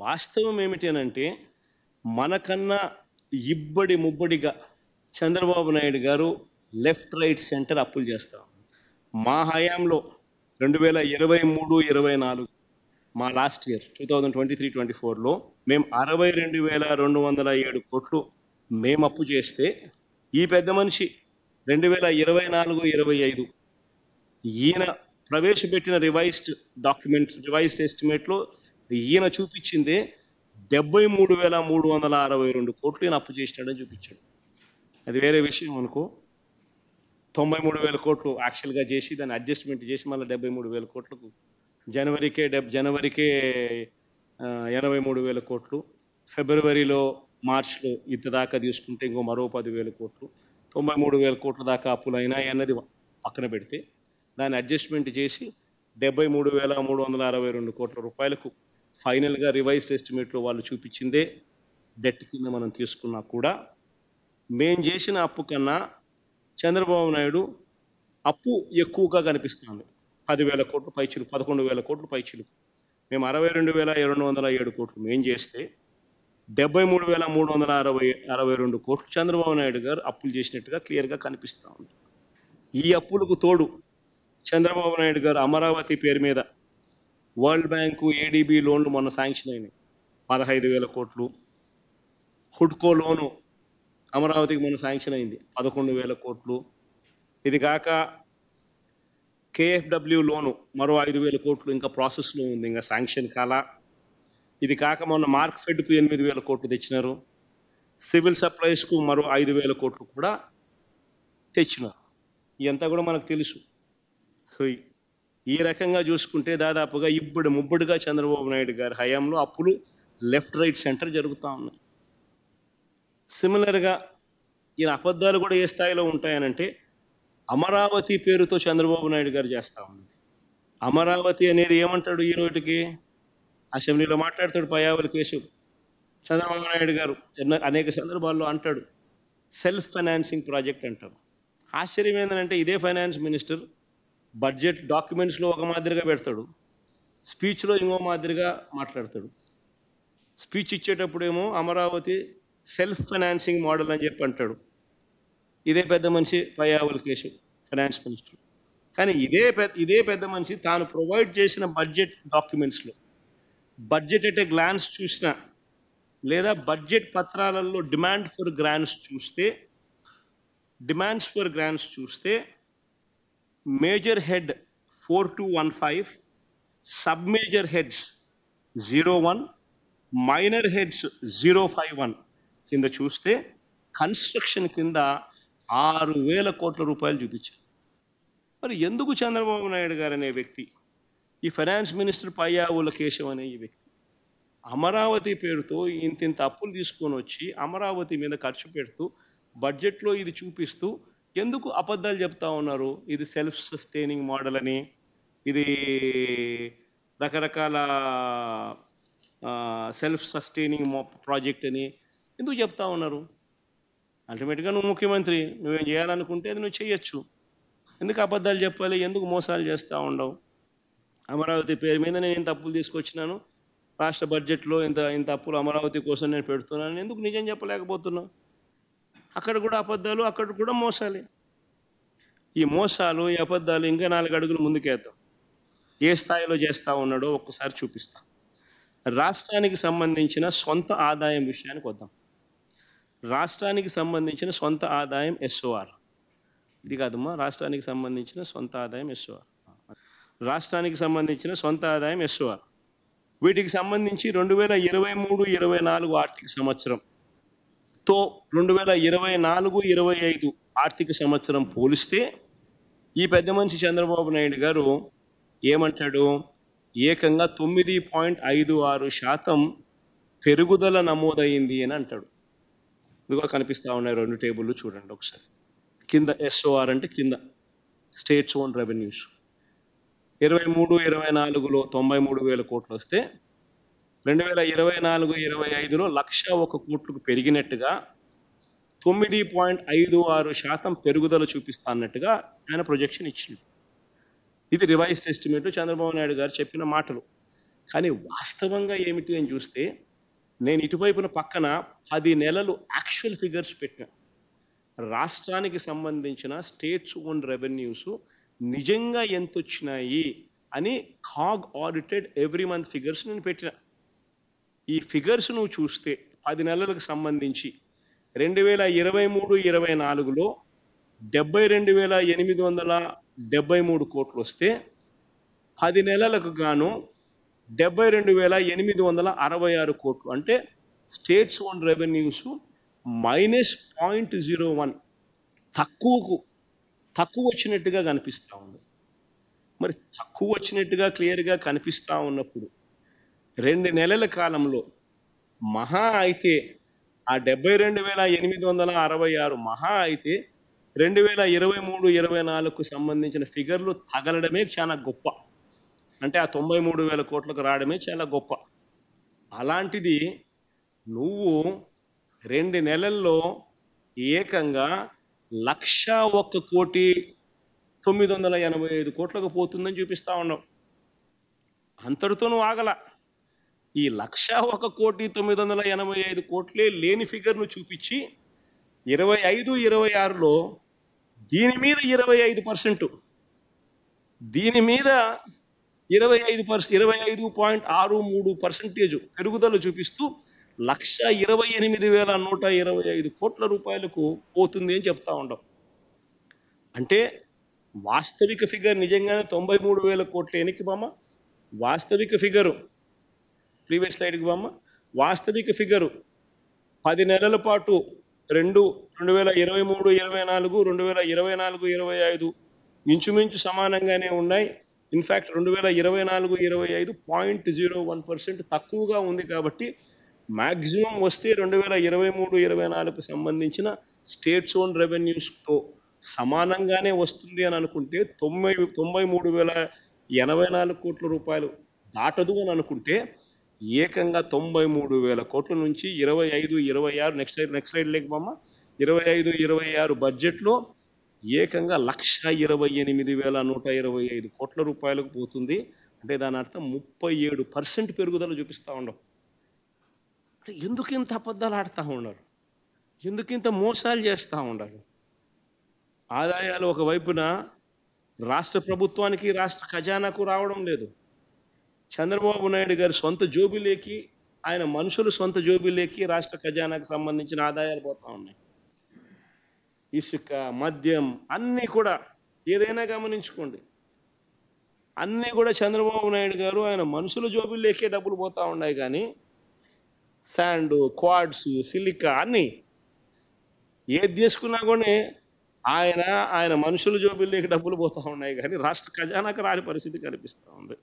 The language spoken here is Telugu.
వాస్తవం ఏమిటి అనంటే, మనకన్నా ఇబ్బడి ముబ్బడిగా చంద్రబాబు నాయుడు గారు లెఫ్ట్, రైట్, సెంటర్ అప్పులు చేస్తాం. మా హయాంలో 2023, 24 మా లాస్ట్ ఇయర్ 2023-24లో మేము 62,207 కోట్లు మేము అప్పు చేస్తే, ఈ పెద్ద మనిషి 2024-25 ఈయన ప్రవేశపెట్టిన రివైజ్డ్ ఎస్టిమేట్లో ఈయన చూపించిందే 73,362 కోట్లు ఈయన అప్పు చేసినాడని చూపించాడు. అది వేరే విషయం అనుకో. 93,000 కోట్లు యాక్చువల్గా చేసి దాన్ని అడ్జస్ట్మెంట్ చేసి మళ్ళీ 73,000 కోట్లకు జనవరికే 83,000 కోట్లు, ఫిబ్రవరిలో మార్చ్లో ఇంత దాకా తీసుకుంటే ఇంకో మరో 10,000 కోట్లు, 93,000 కోట్ల దాకా అప్పులు అయినాయి అన్నది పక్కన పెడితే దాన్ని అడ్జస్ట్మెంట్ చేసి 73,362 కోట్ల రూపాయలకు ఫైనల్గా రివైజ్డ్ ఎస్టిమేట్లో వాళ్ళు చూపించిందే డెట్ కింద మనం తీసుకున్నా కూడా మేం చేసిన అప్పు కన్నా చంద్రబాబు నాయుడు అప్పు ఎక్కువగా కనిపిస్తుంది. 10,000 కోట్లు పైచిలుకు, 11,000 కోట్లు పైచిలుకు. మేము 62,207 కోట్లు మేం చేస్తే 73,362 కోట్లు చంద్రబాబు నాయుడు గారు అప్పులు చేసినట్టుగా క్లియర్గా కనిపిస్తూ ఉంది. ఈ అప్పులకు తోడు చంద్రబాబు నాయుడు గారు అమరావతి పేరు మీద వరల్డ్ బ్యాంకు, ఏడీబీ లోన్లు మొన్న శాంక్షన్ అయినాయి 15,000 కోట్లు. హుడ్కో లోను అమరావతికి మొన్న శాంక్షన్ అయింది 11,000 కోట్లు. ఇది కాక కేఎఫ్డబ్ల్యూ లోను మరో 5,000 కోట్లు ఇంకా ప్రాసెస్లో ఉంది, ఇంకా శాంక్షన్ కాలా. ఇది కాక మొన్న మార్క్ ఫెడ్కు 8,000 కోట్లు తెచ్చినారు. సివిల్ సప్లైస్కు మరో 5,000 కోట్లు కూడా తెచ్చినారు. ఇదంతా కూడా మనకు తెలుసు. సో ఈ రకంగా చూసుకుంటే దాదాపుగా ఇప్పుడు ముబ్బడిగా చంద్రబాబు నాయుడు గారి హయాంలో అప్పులు లెఫ్ట్, రైట్, సెంటర్ జరుగుతూ ఉన్నాయి. సిమిలర్గా ఈయన అబద్ధాలు కూడా ఏ స్థాయిలో ఉంటాయనంటే, అమరావతి పేరుతో చంద్రబాబు నాయుడు గారు చేస్తూ ఉన్నది. అమరావతి అనేది ఏమంటాడు ఈ రోజుకి? అసెంబ్లీలో మాట్లాడతాడు పయ్యావుల కేసు. చంద్రబాబు నాయుడు గారు అనేక సందర్భాల్లో అంటాడు సెల్ఫ్ ఫైనాన్సింగ్ ప్రాజెక్ట్ అంటారు. ఆశ్చర్యం ఏంటంటే ఇదే ఫైనాన్స్ మినిస్టర్ బడ్జెట్ డాక్యుమెంట్స్లో ఒక మాదిరిగా పెడతాడు, స్పీచ్లో ఇంకో మాదిరిగా మాట్లాడతాడు. స్పీచ్ ఇచ్చేటప్పుడేమో అమరావతి సెల్ఫ్ ఫైనాన్సింగ్ మోడల్ అని చెప్పి అంటాడు. ఇదే పెద్ద మనిషి పయ్యావుల కేసు ఫైనాన్స్ మినిస్టర్. కానీ ఇదే పెద్ద మనిషి తాను ప్రొవైడ్ చేసిన బడ్జెట్ డాక్యుమెంట్స్లో బడ్జెట్ ఎట్ ఏ గ్లాన్స్ చూసినా లేదా బడ్జెట్ పత్రాలలో డిమాండ్స్ ఫర్ గ్రాంట్స్ చూస్తే major head 4215, sub major heads 01, minor heads 051 కింద చూస్తే కన్స్ట్రక్షన్ కింద 6,000 కోట్ల రూపాయలు చూపించారు. మరి ఎందుకు చంద్రబాబు నాయుడు గారు అనే వ్యక్తి, ఈ ఫైనాన్స్ మినిస్టర్ పయ్యావుల కేశవ్ అనే ఈ వ్యక్తి అమరావతి పేరుతో ఇంత అప్పులు తీసుకొని వచ్చి అమరావతి మీద ఖర్చు పెడుతూ బడ్జెట్లో ఇది చూపిస్తూ ఎందుకు అబద్ధాలు చెప్తా ఉన్నారు? ఇది సెల్ఫ్ సస్టైనింగ్ మోడల్ అని, ఇది రకరకాల సెల్ఫ్ సస్టైనింగ్ ప్రాజెక్ట్ అని ఎందుకు చెప్తా ఉన్నారు? అల్టిమేట్గా నువ్వు ముఖ్యమంత్రి, నువ్వేం చేయాలనుకుంటే అది నువ్వు చేయొచ్చు. ఎందుకు అబద్ధాలు చెప్పాలి? ఎందుకు మోసాలు చేస్తూ ఉండవు? అమరావతి పేరు మీద నేను ఇంత అప్పులు తీసుకొచ్చినాను, రాష్ట్ర బడ్జెట్లో ఇంత అప్పులు అమరావతి కోసం నేను పెడుతున్నాను, ఎందుకు నిజం చెప్పలేకపోతున్నావు? అక్కడ కూడా అబద్ధాలు, అక్కడ కూడా మోసాలే. ఈ మోసాలు, ఈ అబద్ధాలు ఇంకా 4 అడుగులు ముందుకేద్దాం. ఏ స్థాయిలో చేస్తూ ఉన్నాడో ఒక్కసారి చూపిస్తాం. రాష్ట్రానికి సంబంధించిన సొంత ఆదాయం విషయానికి వద్దాం. రాష్ట్రానికి సంబంధించిన సొంత ఆదాయం ఎస్ఓఆర్, ఇది కాదమ్మా, రాష్ట్రానికి సంబంధించిన సొంత ఆదాయం ఎస్ఓఆర్, రాష్ట్రానికి సంబంధించిన సొంత ఆదాయం ఎస్ఓఆర్. వీటికి సంబంధించి 2023-24 ఆర్థిక సంవత్సరంతో 2024-25 ఆర్థిక సంవత్సరం పోలిస్తే ఈ పెద్ద మనిషి చంద్రబాబు నాయుడు గారు ఏమంటాడు? ఏకంగా 9.56% పెరుగుదల నమోదైంది అని అంటాడు. ఇదిగో కనిపిస్తూ ఉన్నాయి 2 టేబుల్లు చూడండి ఒకసారి. కింద ఎస్ఓఆర్ అంటే కింద స్టేట్స్ ఓన్ రెవెన్యూస్ 23-24లో 93,000 కోట్లు వస్తే 2024-25లో 1,01 కోట్లకు పెరిగినట్టుగా 9.56% పెరుగుదల చూపిస్తా అన్నట్టుగా ఆయన ప్రొజెక్షన్ ఇచ్చింది. ఇది రివైజ్డ్ ఎస్టిమేట్ చంద్రబాబు నాయుడు గారు చెప్పిన మాటలు. కానీ వాస్తవంగా ఏమిటి అని చూస్తే నేను ఇటువైపున పక్కన 10 నెలలు యాక్చువల్ ఫిగర్స్ పెట్టిన. రాష్ట్రానికి సంబంధించిన స్టేట్స్ ఓన్ రెవెన్యూస్ నిజంగా ఎంతొచ్చినాయి అని CAG audited every month figures నేను పెట్టిన. ఈ ఫిగర్స్ నువ్వు చూస్తే 10 నెలలకు సంబంధించి 2023-24లో 72,873 కోట్లు వస్తే 10 నెలలకు గాను 72,866 కోట్లు, అంటే స్టేట్స్ ఓన్ రెవెన్యూస్ -0.01 తక్కువ వచ్చినట్టుగా కనిపిస్తూ ఉంది. మరి తక్కువ వచ్చినట్టుగా క్లియర్గా కనిపిస్తూ ఉన్నప్పుడు 2 నెలల కాలంలో మహా అయితే ఆ 72,866 మహా అయితే 2023-24కు సంబంధించిన ఫిగర్లు తగలడమే చాలా గొప్ప. అంటే ఆ 93,000 కోట్లకు రావడమే చాలా గొప్ప. అలాంటిది నువ్వు 2 నెలల్లో ఏకంగా 1,01,985 కోట్లకు పోతుందని చూపిస్తా ఉన్నావు. అంతటితో నువ్వు ఆగల. ఈ 1,01,985 కోట్లే లేని ఫిగర్ను చూపించి 25-26లో దీని మీద 25%, దీని మీద 25.63% పెరుగుదల చూపిస్తూ 1,28,125 కోట్ల రూపాయలకు పోతుంది అని చెప్తా ఉంటాం. అంటే వాస్తవిక ఫిగర్ నిజంగానే 93,000 కోట్ల. ఎనికి బామ్మ వాస్తవిక ఫిగరు, ప్రీవియస్ స్లైడ్కి బామ్మ, వాస్తవిక ఫిగరు 10 నెలల పాటు 2023-24, 2024-25 ఇంచుమించు సమానంగానే ఉన్నాయి. ఇన్ఫ్యాక్ట్ 2024-25 0.01% తక్కువగా ఉంది. కాబట్టి మ్యాక్సిమం వస్తే 2023-24కు సంబంధించిన స్టేట్స్ ఓన్ రెవెన్యూస్తో సమానంగానే వస్తుంది అని అనుకుంటే 93,084 కోట్ల రూపాయలు దాటదు అని అనుకుంటే ఏకంగా 93,000 కోట్ల నుంచి 25-26 నెక్స్ట్ స్లైడ్ లేకమ్మా 25-26 బడ్జెట్లో ఏకంగా 1,28,125 కోట్ల రూపాయలకు పోతుంది. అంటే దాని అర్థం 37% పెరుగుదల చూపిస్తూ ఉండవు. అంటే ఎందుకు ఇంత అబద్ధాలు ఆడుతూ ఉన్నారు? ఎందుకు ఇంత మోసాలు చేస్తూ ఉండాలి? ఆదాయాలు ఒకవైపున రాష్ట్ర ప్రభుత్వానికి, రాష్ట్ర ఖజానాకు రావడం లేదు. చంద్రబాబు నాయుడు గారి సొంత జోబిలేకి, ఆయన మనుషులు సొంత జోబిలేకి రాష్ట్ర ఖజానాకు సంబంధించిన ఆదాయాలు పోతూ ఉన్నాయి. ఇసుక, మద్యం అన్నీ కూడా ఏదైనా గమనించుకోండి, అన్నీ కూడా చంద్రబాబు నాయుడు గారు ఆయన మనుషుల జోబిలేకే డబ్బులు పోతూ ఉన్నాయి. కానీ శాండ్, క్వాడ్స్, సిలికా అన్నీ ఏది తీసుకున్నా కూడా ఆయన మనుషుల జోబిల్లోకి డబ్బులు పోతూ ఉన్నాయి. కానీ రాష్ట్ర ఖజానాకు రాని పరిస్థితి కనిపిస్తూ ఉంది.